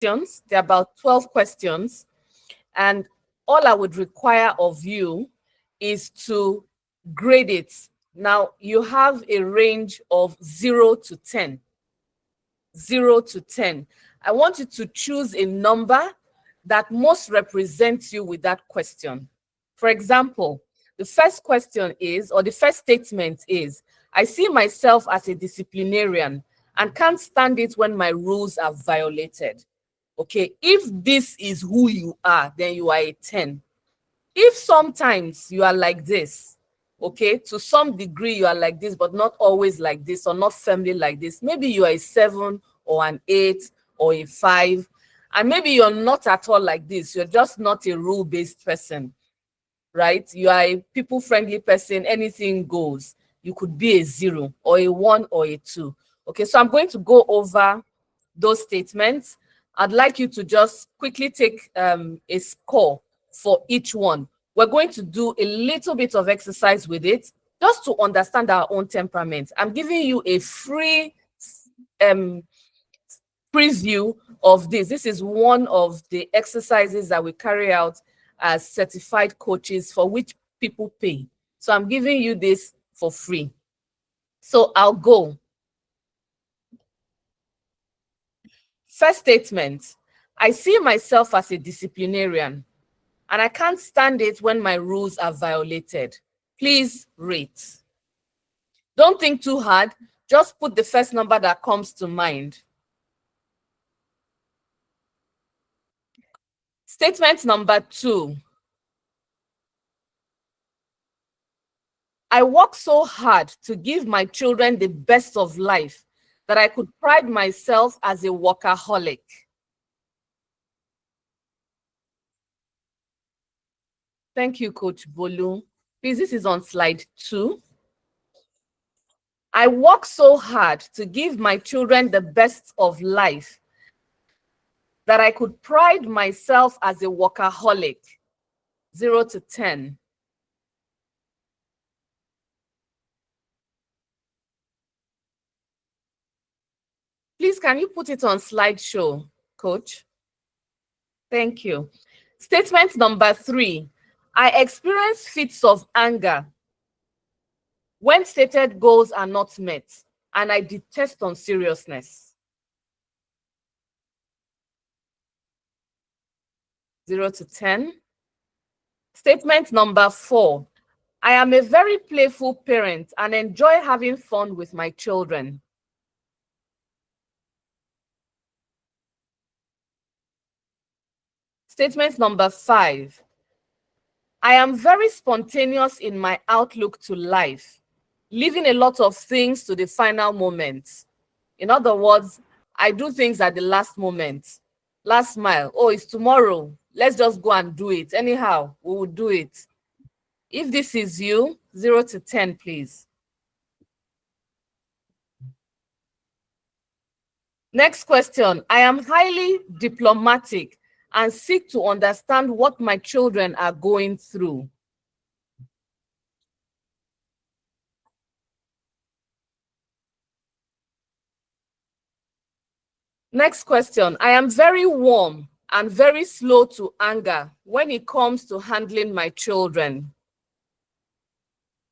questions. There are about 12 questions. And all I would require of you is to grade it. Now, you have a range of 0 to 10. 0 to 10. I want you to choose a number that most represents you with that question. For example, the first question is, or the first statement is, I see myself as a disciplinarian and can't stand it when my rules are violated. Okay, if this is who you are, then you are a 10. If sometimes you are like this, okay, to some degree you are like this, but not always like this or not firmly like this, maybe you are a 7 or an 8 or a 5, and maybe you're not at all like this. You're just not a rule-based person, right? You are a people-friendly person, anything goes. You could be a 0 or a 1 or a 2. Okay, so I'm going to go over those statements. I'd like you to just quickly take a score for each one. We're going to do a little bit of exercise with it just to understand our own temperament. I'm giving you a free preview of this. This is one of the exercises that we carry out as certified coaches for which people pay. So I'm giving you this for free. So I'll go. First statement, I see myself as a disciplinarian and I can't stand it when my rules are violated. Please rate. Don't think too hard. Just put the first number that comes to mind. Statement number 2. I work so hard to give my children the best of life that I could pride myself as a workaholic. Thank you, Coach Bolu. Please, this is on slide 2. I work so hard to give my children the best of life that I could pride myself as a workaholic. 0 to 10. Please, can you put it on slideshow, Coach? Thank you. Statement number 3. I experience fits of anger when stated goals are not met, and I detest unseriousness. 0 to 10. Statement number 4. I am a very playful parent and enjoy having fun with my children. Statement number 5. I am very spontaneous in my outlook to life, leaving a lot of things to the final moment. In other words, I do things at the last moment. Last mile. Oh, it's tomorrow. Let's just go and do it. Anyhow, we will do it. If this is you, 0 to 10, please. Next question. I am highly diplomatic and seek to understand what my children are going through. Next question. I am very warm and very slow to anger when it comes to handling my children.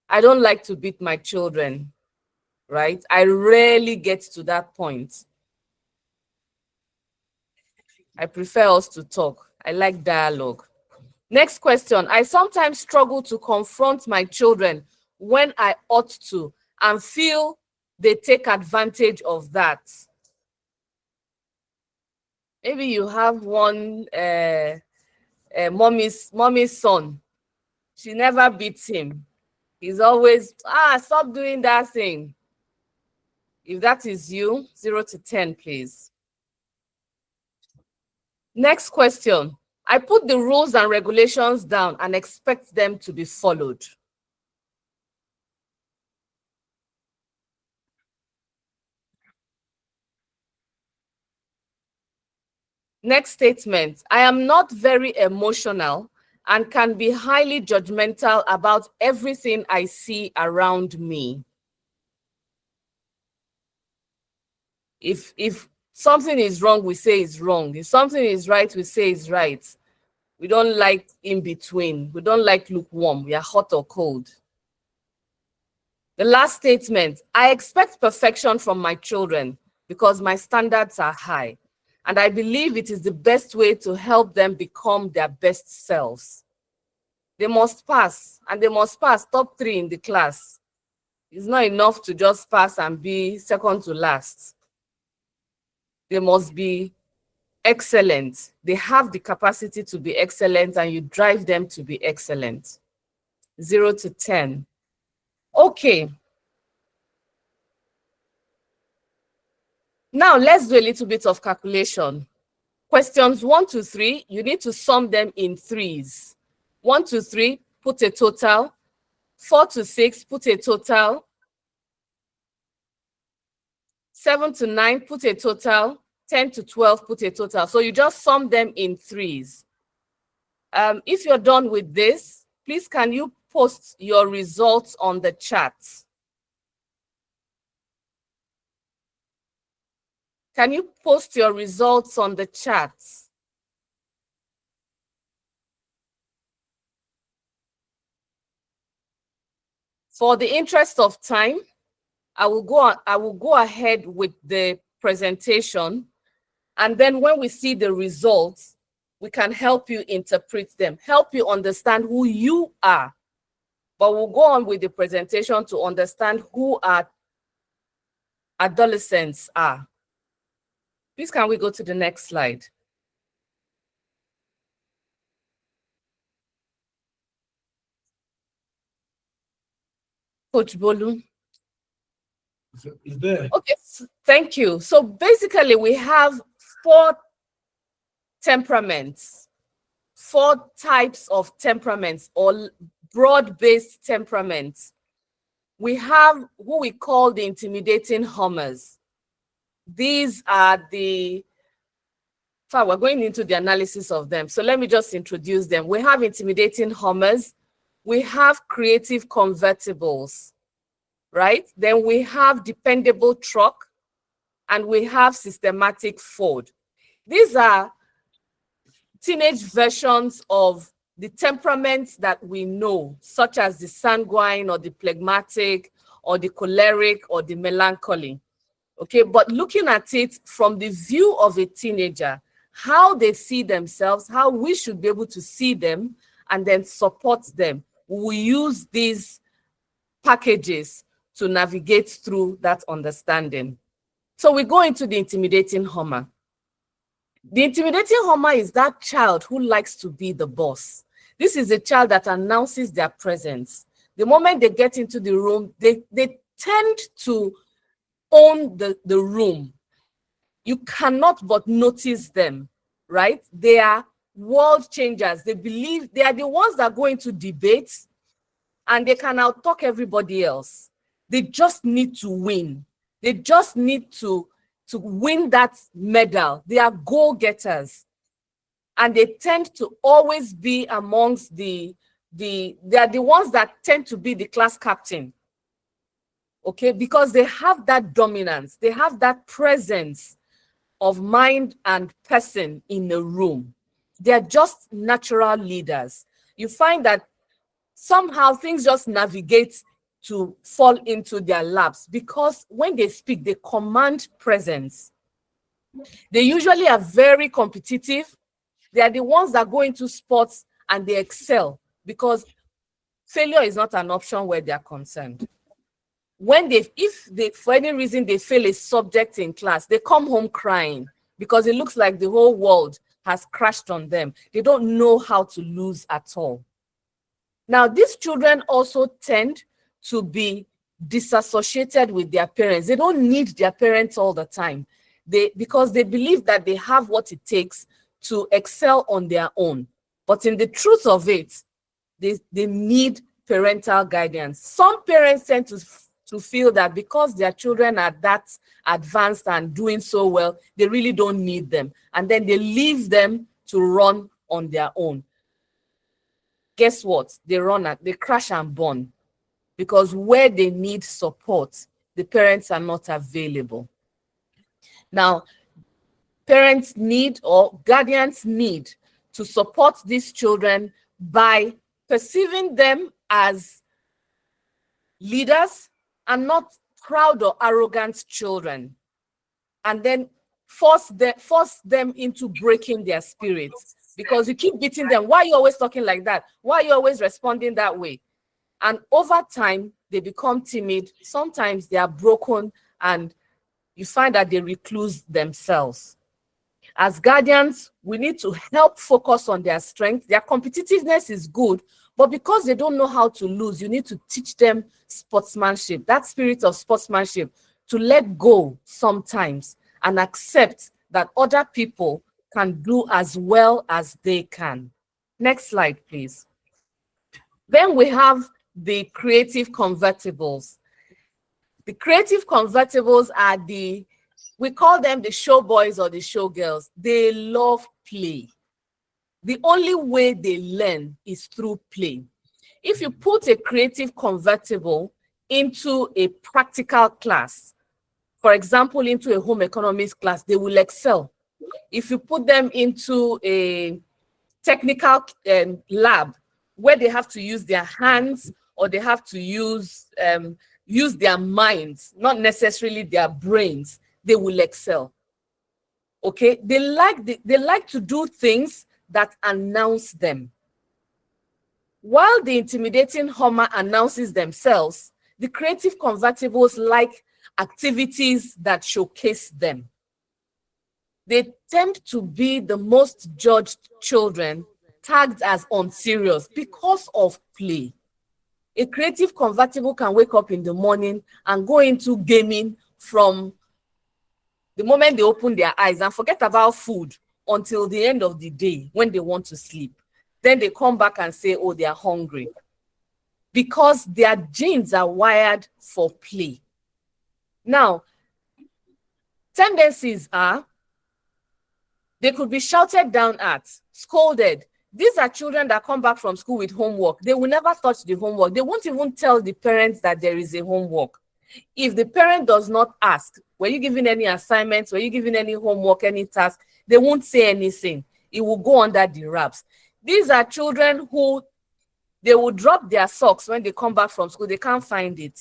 I don't like to beat my children, right? I rarely get to that point. I prefer us to talk. I like dialogue. Next question. I sometimes struggle to confront my children when I ought to and feel they take advantage of that. Maybe you have one mommy's son. She never beats him. He's always, stop doing that thing. If that is you, 0 to 10, please. Next question. I put the rules and regulations down and expect them to be followed. Next statement. I am not very emotional and can be highly judgmental about everything I see around me. If something is wrong, we say it's wrong. If something is right, we say it's right. We don't like in between. We don't like lukewarm. We are hot or cold. The last statement, I expect perfection from my children because my standards are high. And I believe it is the best way to help them become their best selves. They must pass, and they must pass top 3 in the class. It's not enough to just pass and be second to last. They must be excellent. They have the capacity to be excellent, and you drive them to be excellent. 0 to 10. Okay. Now let's do a little bit of calculation. Questions 1 to 3, you need to sum them in threes. 1 to 3, put a total. 4 to 6, put a total. 7 to 9, put a total. 10 to 12, put a total. So you just sum them in threes. If you're done with this, please can you post your results on the chat? Can you post your results on the chat? For the interest of time, I will go ahead with the presentation, and then when we see the results, we can help you interpret them, help you understand who you are. But we'll go on with the presentation to understand who our adolescents are. Please, can we go to the next slide? Coach Bolu. Is there? Okay, thank you. So basically, we have 4 temperaments, 4 types of temperaments, or broad-based temperaments. We have who we call the intimidating hummers. These are the, we're going into the analysis of them. So let me just introduce them. We have intimidating hummers. We have creative convertibles, right? Then we have dependable truck, and we have systematic Ford. These are teenage versions of the temperaments that we know, such as the sanguine or the phlegmatic or the choleric or the melancholy. Okay, but looking at it from the view of a teenager, how they see themselves, how we should be able to see them and then support them. We use these packages to navigate through that understanding. So we go into the intimidating hummer. The intimidating hummer is that child who likes to be the boss. This is a child that announces their presence. The moment they get into the room, they tend to own the room. You cannot but notice them, right? They are world changers. They believe they are the ones that go into debates and they can outtalk everybody else. They just need to win. They just need to win that medal. They are goal-getters. And they tend to always be amongst they are the ones that tend to be the class captain. Okay, because they have that dominance, they have that presence of mind and person in a room. They're just natural leaders. You find that somehow things just navigate to fall into their laps because when they speak, they command presence. They usually are very competitive. They are the ones that go into sports and they excel because failure is not an option where they are concerned. When if they, for any reason, they fail a subject in class, they come home crying because it looks like the whole world has crashed on them. They don't know how to lose at all. Now, these children also tend to be disassociated with their parents. They don't need their parents all the time. Because they believe that they have what it takes to excel on their own. But in the truth of it, they need parental guidance. Some parents tend to feel that because their children are that advanced and doing so well, they really don't need them. And then they leave them to run on their own. Guess what? They crash and burn because where they need support, the parents are not available. Now, parents need or guardians need to support these children by perceiving them as leaders and not proud or arrogant children, and then force them into breaking their spirits, because you keep beating them. Why are you always talking like that? Why are you always responding that way? And over time, they become timid. Sometimes they are broken, and you find that they recluse themselves. As guardians, we need to help focus on their strength. Their competitiveness is good, but because they don't know how to lose, you need to teach them sportsmanship, that spirit of sportsmanship, to let go sometimes and accept that other people can do as well as they can. Next slide, please. Then we have the creative convertibles. The creative convertibles are we call them the show boys or the show girls. They love play. The only way they learn is through play. If you put a creative convertible into a practical class, for example, into a home economics class, they will excel. If you put them into a technical lab where they have to use their hands or they have to use their minds, not necessarily their brains, they will excel. Okay, they like to do things that announce them. While the intimidating Homer announces themselves, the creative convertibles like activities that showcase them. They tend to be the most judged children, tagged as unserious because of play. A creative convertible can wake up in the morning and go into gaming from the moment they open their eyes and forget about food until the end of the day when they want to sleep. Then they come back and say, oh, they are hungry, because their genes are wired for play. Now, tendencies are they could be shouted down at, scolded. These are children that come back from school with homework. They will never touch the homework. They won't even tell the parents that there is a homework. If the parent does not ask, were you given any assignments? Were you given any homework, any task? They won't say anything. It will go under the wraps. These are children who they will drop their socks when they come back from school. They can't find it.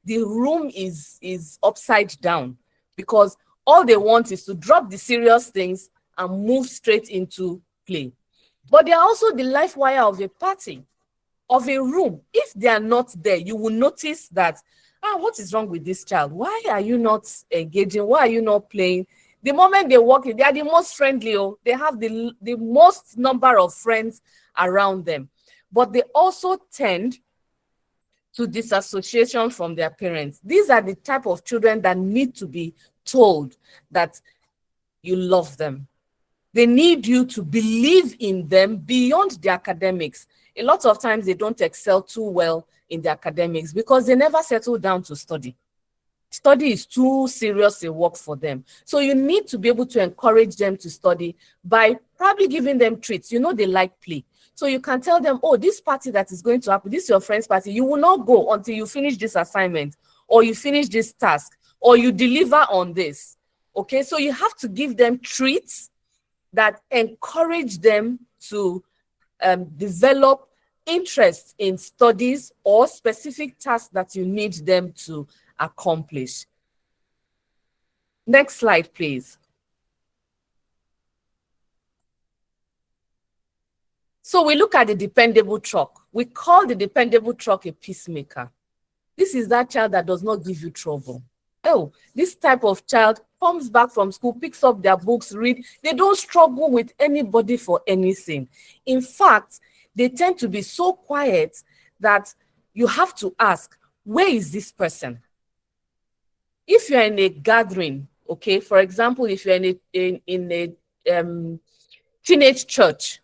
The room is upside down because all they want is to drop the serious things and move straight into play. But they are also the life wire of a party, of a room. If they are not there, you will notice that, what is wrong with this child? Why are you not engaging? Why are you not playing? The moment they walk in, they are the most friendly. They have the most number of friends around them. But they also tend to disassociation from their parents. These are the type of children that need to be told that you love them. They need you to believe in them beyond the academics. A lot of times they don't excel too well in the academics because they never settle down to study. Study is too serious a work for them. So you need to be able to encourage them to study by probably giving them treats. You know they like play. So you can tell them, oh, this party that is going to happen, this is your friend's party. You will not go until you finish this assignment or you finish this task or you deliver on this. Okay, so you have to give them treats that encourage them to develop interest in studies or specific tasks that you need them to accomplish. Next slide, please. So we look at the dependable truck. We call the dependable truck a peacemaker. This is that child that does not give you trouble. Oh, this type of child comes back from school, picks up their books, read. They don't struggle with anybody for anything. In fact, they tend to be so quiet that you have to ask, where is this person? If you're in a gathering, okay, for example, if you're in a teenage church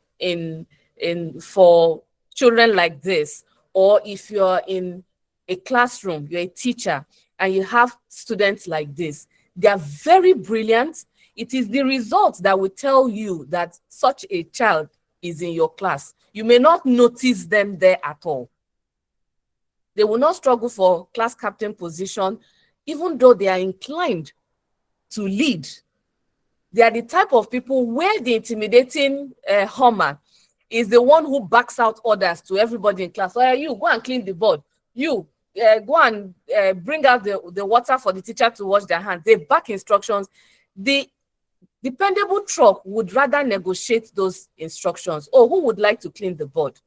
for children like this, or if you're in a classroom, you're a teacher, and you have students like this, they are very brilliant. It is the results that will tell you that such a child is in your class. You may not notice them there at all. They will not struggle for class captain position, even though they are inclined to lead. They are the type of people where the intimidating Homer is the one who backs out orders to everybody in class. Oh, you go and clean the board. You go and bring out the water for the teacher to wash their hands. They back instructions. The dependable truck would rather negotiate those instructions. Oh, who would like to clean the board?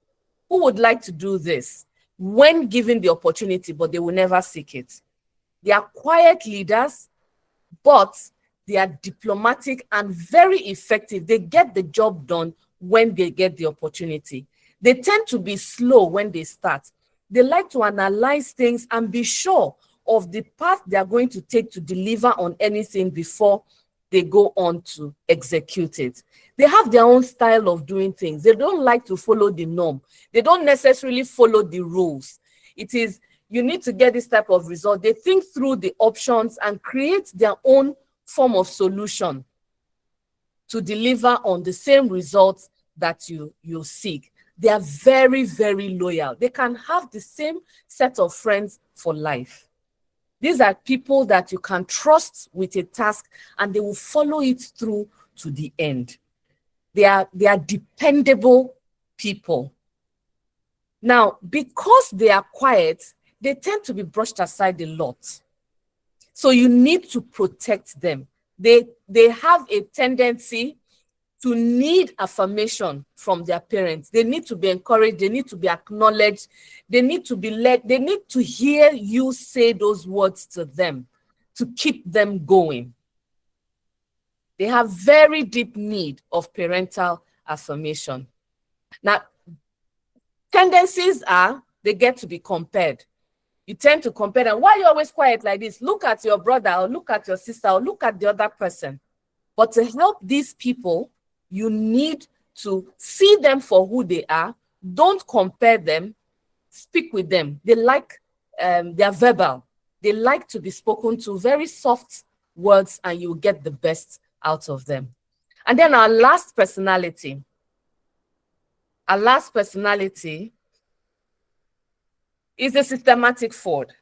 Who would like to do this? When given the opportunity, but they will never seek it. They are quiet leaders, but they are diplomatic and very effective. They get the job done when they get the opportunity. They tend to be slow when they start. They like to analyze things and be sure of the path they are going to take to deliver on anything before they go on to execute it. They have their own style of doing things. They don't like to follow the norm. They don't necessarily follow the rules. It is, you need to get this type of result. They think through the options and create their own form of solution to deliver on the same results that you seek. They are very, very loyal. They can have the same set of friends for life. These are people that you can trust with a task and they will follow it through to the end. They are dependable people. Now, because they are quiet, they tend to be brushed aside a lot. So you need to protect them. They have a tendency to need affirmation from their parents. They need to be encouraged. They need to be acknowledged. They need to be led. They need to hear you say those words to them to keep them going. They have very deep need of parental affirmation. Now, tendencies are they get to be compared. You tend to compare them. Why are you always quiet like this? Look at your brother or look at your sister or look at the other person. But to help these people, you need to see them for who they are. Don't compare them. Speak with them. They like, they're verbal. They like to be spoken to, very soft words, and you get the best out of them. And then our last personality. Our last personality is the systematic Ford.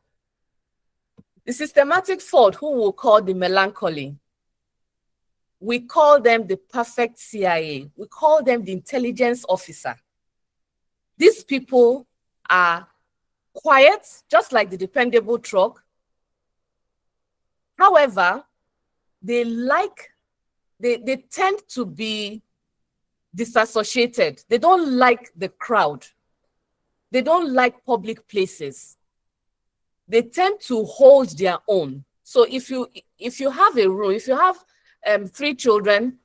The systematic Ford, who we'll call the melancholy. We call them the perfect CIA. We call them the intelligence officer. These people are quiet, just like the dependable truck. However, they tend to be disassociated. They don't like the crowd. They don't like public places. They tend to hold their own. So if you have a room, if you have 3 children,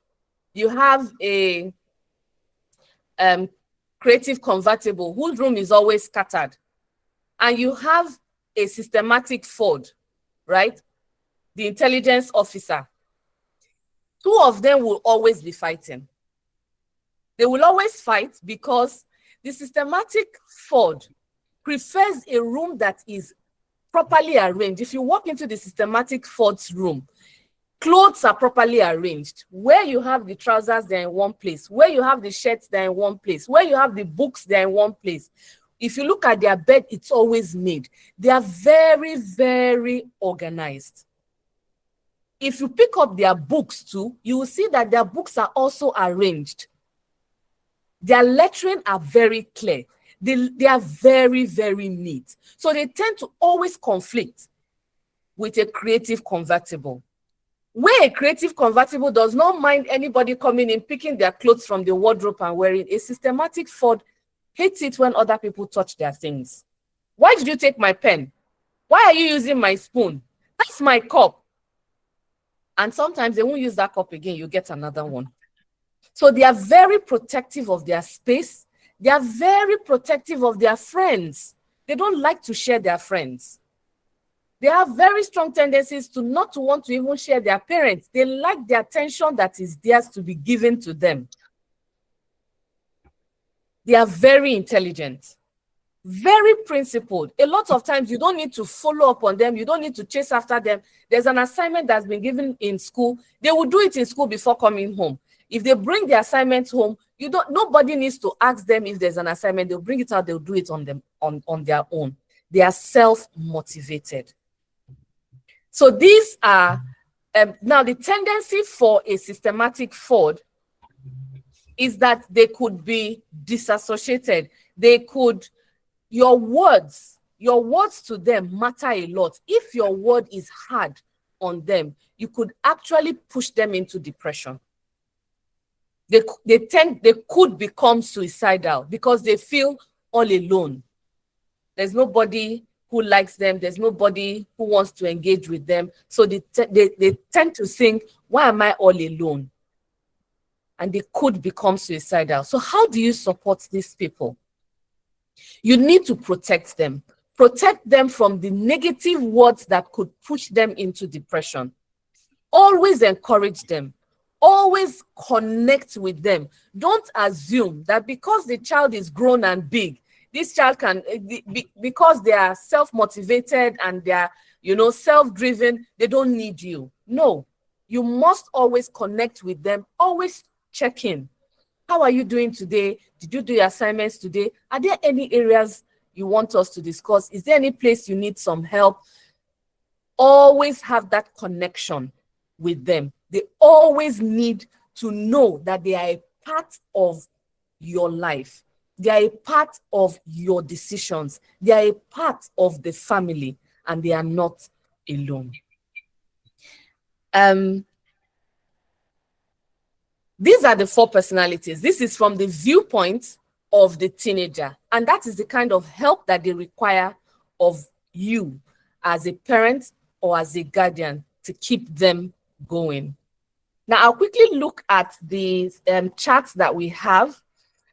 you have a creative convertible whose room is always scattered, and you have a systematic Ford, right? The intelligence officer. 2 of them will always be fighting. They will always fight because the systematic Ford prefers a room that is properly arranged. If you walk into the systematic Ford's room, clothes are properly arranged. Where you have the trousers, they're in one place. Where you have the shirts, they're in one place. Where you have the books, they're in one place. If you look at their bed, it's always made. They are very, very organized. If you pick up their books too, you will see that their books are also arranged. Their lettering are very clear. They are very, very neat. So they tend to always conflict with a creative convertible. Where a creative convertible does not mind anybody coming in, picking their clothes from the wardrobe and wearing, a systematic Ford hates it when other people touch their things. Why did you take my pen? Why are you using my spoon? That's my cup. And sometimes they won't use that cup again. You get another one. So they are very protective of their space. They are very protective of their friends. They don't like to share their friends. They have very strong tendencies to not to want to even share their parents. They like the attention that is theirs to be given to them. They are very intelligent, very principled. A lot of times you don't need to follow up on them. You don't need to chase after them. There's an assignment that's been given in school. They will do it in school before coming home. If they bring the assignment home, nobody needs to ask them if there's an assignment. They'll bring it out. They'll do it on their own. They are self-motivated. So these are Now, the tendency for a systematic fraud is that they could be disassociated. They could, your words to them matter a lot. If your word is hard on them, you could actually push them into depression. They could become suicidal because they feel all alone. There's nobody who likes them. There's nobody who wants to engage with them. So they tend to think, why am I all alone? And they could become suicidal. So how do you support these people? You need to protect them. Protect them from the negative words that could push them into depression. Always encourage them. Always connect with them. Don't assume that because the child is grown and big, this child can, because they are self-motivated and they are, self-driven, they don't need you. No, you must always connect with them. Always check in. How are you doing today? Did you do your assignments today? Are there any areas you want us to discuss? Is there any place you need some help? Always have that connection with them. They always need to know that they are a part of your life. They are a part of your decisions. They are a part of the family, and they are not alone. These are the 4 personalities. This is from the viewpoint of the teenager, and that is the kind of help that they require of you as a parent or as a guardian to keep them going. Now, I'll quickly look at the charts that we have.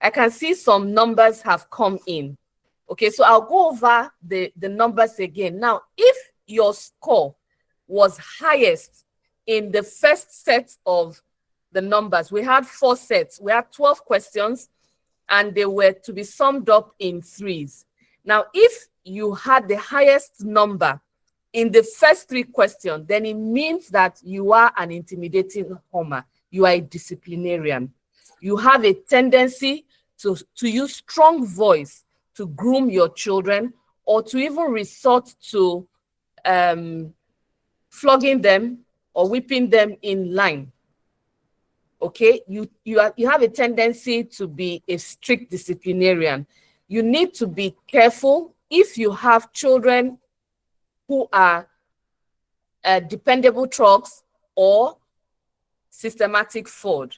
I can see some numbers have come in. Okay, so I'll go over the numbers again. Now, if your score was highest in the first set of the numbers, we had 4 sets. We had 12 questions, and they were to be summed up in 3s. Now, if you had the highest number in the first 3 questions, then it means that you are an intimidating homer. You are a disciplinarian. You have a tendency to use strong voice to groom your children, or to even resort to flogging them or whipping them in line. Okay, you have a tendency to be a strict disciplinarian. You need to be careful if you have children who are dependable trucks or systematic fraud,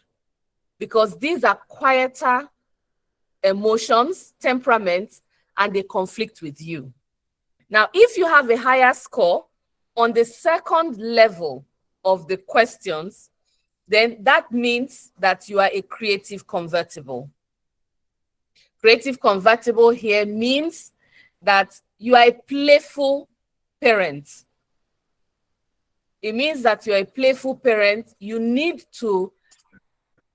because these are quieter emotions, temperaments, and they conflict with you. Now, if you have a higher score on the second level of the questions, then that means that you are a creative convertible. Creative convertible here means that you are a playful parent. It means that you're a playful parent. You need to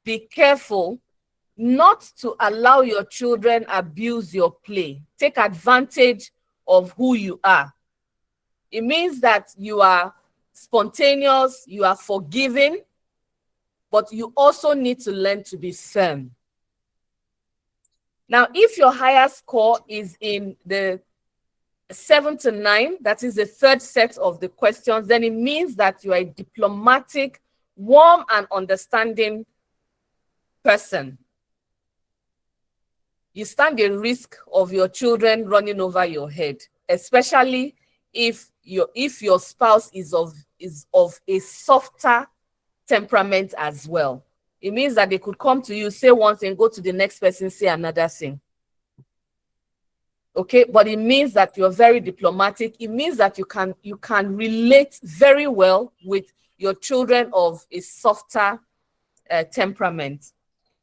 be careful not to allow your children abuse your play, take advantage of who you are. It means that you are spontaneous, you are forgiving, but you also need to learn to be firm. Now, if your higher score is in the 7 to 9, that is the third set of the questions, then it means that you are a diplomatic, warm, and understanding person. You stand a risk of your children running over your head, especially if your spouse is of a softer temperament as well. It means that they could come to you, say one thing, go to the next person, say another thing. Okay, but it means that you're very diplomatic. It means that you can relate very well with your children of a softer temperament.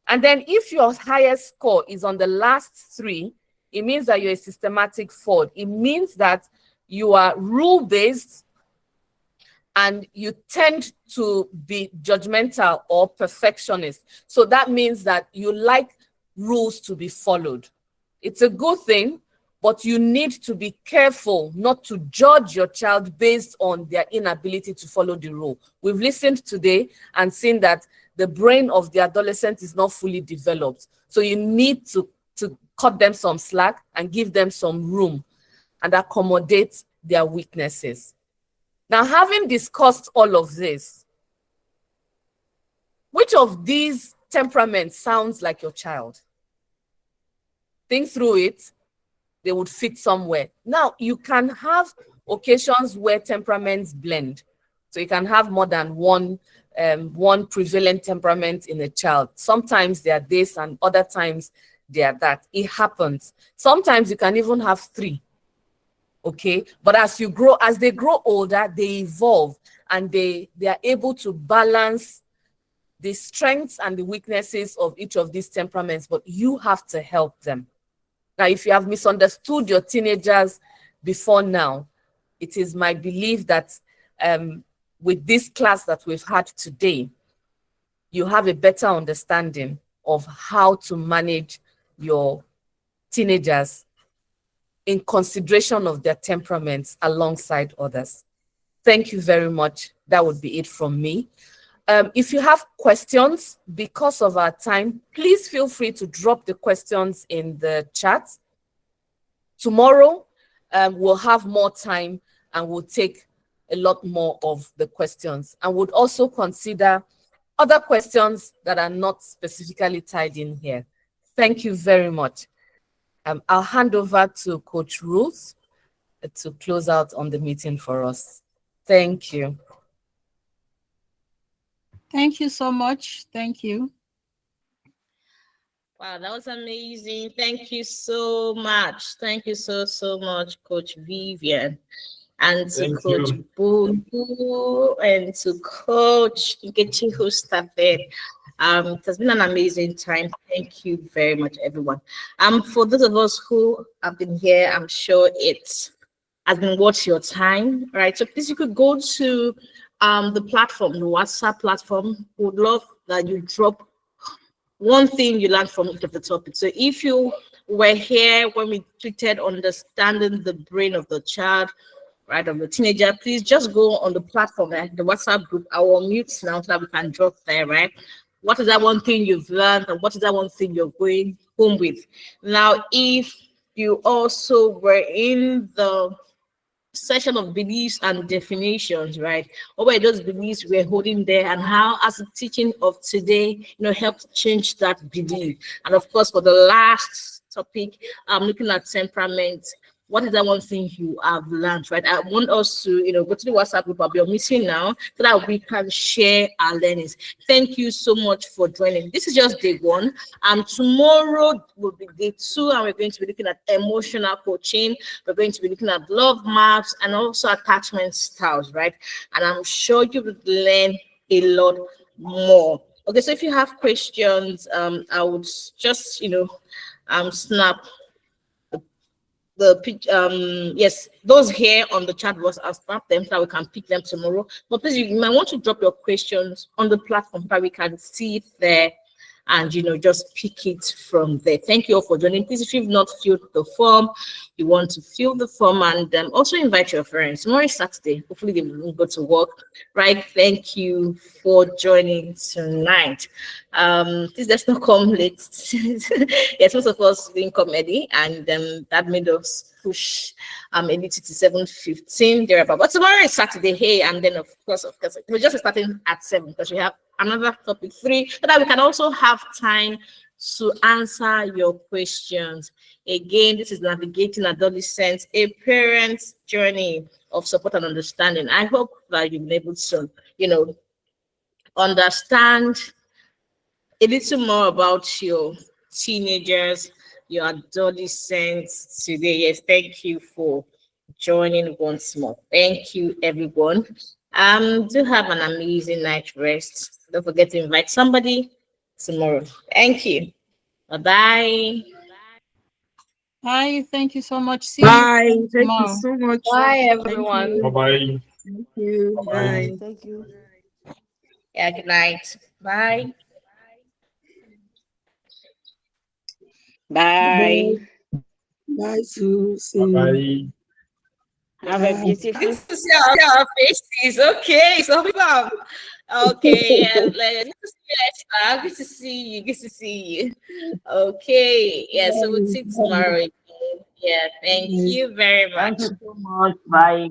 And then if your highest score is on the last 3, it means that you're a systematic fraud. It means that you are rule-based and you tend to be judgmental or perfectionist. So that means that you like rules to be followed. It's a good thing, but you need to be careful not to judge your child based on their inability to follow the rule. We've listened today and seen that the brain of the adolescent is not fully developed. So you need to cut them some slack and give them some room and accommodate their weaknesses. Now, having discussed all of this, which of these temperaments sounds like your child? Think through it. They would fit somewhere. Now, you can have occasions where temperaments blend. So you can have more than one prevalent temperament in a child. Sometimes they are this and other times they are that. It happens. Sometimes you can even have three. Okay. But as they grow older, they evolve and they are able to balance the strengths and the weaknesses of each of these temperaments, but you have to help them. Now, if you have misunderstood your teenagers before now, it is my belief that with this class that we've had today, you have a better understanding of how to manage your teenagers in consideration of their temperaments alongside others. Thank you very much. That would be it from me. If you have questions, because of our time, please feel free to drop the questions in the chat. Tomorrow, we'll have more time and we'll take a lot more of the questions, and would also consider other questions that are not specifically tied in here. Thank you very much. I'll hand over to Coach Ruth to close out on the meeting for us. Thank you. Thank you so much. Thank you. Wow, that was amazing. Thank you so much. Thank you so much, Coach Vivian. And to Coach Bundu and to Coach Nkechi who started. It has been an amazing time. Thank you very much, everyone. For those of us who have been here, I'm sure it has been worth your time, right? So please, you could go to the platform, the WhatsApp platform. Would love that you drop one thing you learned from each of the topics. So if you were here when we treated understanding the brain of the child, right, of the teenager, please just go on the platform, right, the WhatsApp group. I will mute now so that we can drop there, right? What is that one thing you've learned, and what is that one thing you're going home with? Now, if you also were in the session of beliefs and definitions, right? What were those beliefs we're holding there, and how, as the teaching of today, helped change that belief? And of course, for the last topic, I'm looking at temperament. What is that one thing you have learned, right? I want us to, go to the WhatsApp group I'll be missing now so that we can share our learnings. Thank you so much for joining. This is just day one. Tomorrow will be day two, and we're going to be looking at emotional coaching. We're going to be looking at love maps and also attachment styles, right? And I'm sure you will learn a lot more. Okay, so if you have questions, I would just, snap yes, those here on the chat box, I'll snap them so that we can pick them tomorrow. But please, you might want to drop your questions on the platform so that we can see it there and just pick it from there. Thank you all for joining. Please, if you've not filled the form, you want to fill the form, and also invite your friends. Tomorrow is Saturday. Hopefully they will go to work, right? Thank you for joining tonight. Please, let's not come late. Yes, most of us didn't come early, and that made us push maybe to 7:15 thereabout. But tomorrow is Saturday, hey, and then of course we're just starting at 7 because we have another topic 3 so that we can also have time to answer your questions. Again, this is Navigating Adolescence, a parent's journey of support and understanding. I hope that you've been able to, understand a little more about your teenagers, your adolescents today. Yes, thank you for joining once more. Thank you, everyone. Do have an amazing night rest. Don't forget to invite somebody tomorrow. Thank you. Bye-bye. Bye. Thank you so much. See Bye. you Thank you tomorrow. so much. Bye, Thank everyone. you. Bye-bye. Thank you. Bye. Bye. Thank you. Yeah, good night. Bye. Bye. Bye. Bye, Sue. See you. Bye-bye. Have a Bye. beautiful. Good to see our faces. Okay, so far. Okay, yeah, good to see you, Esther. Good to see you. Good to see you. Okay, yeah, so we'll see you tomorrow again. Yeah, thank Bye. you very Thank much. you so much. Bye.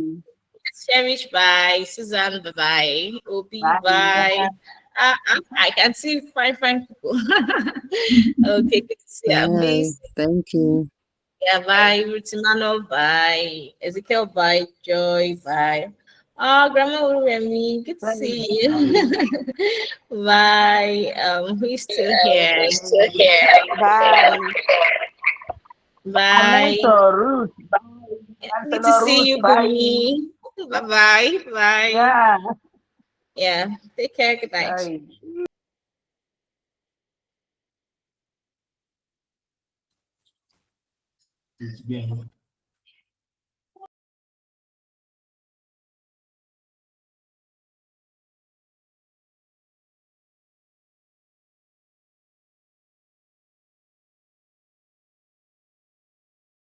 Cherish, bye. Susan, bye. Obi, Bye. bye. I can see fine people. Okay, good to see you. Bye. Miss, Thank you. yeah, bye. Rutimano, bye. Ezekiel, bye. Joy, bye. Oh, Grandma Uremi, good to see you. Bye. Who is still here? Bye. Bye. Ruth. Bye. Good to see you, Bye. Bumi. Bye-bye. Bye. Yeah. Yeah. Take care. Good night. Bye. It's been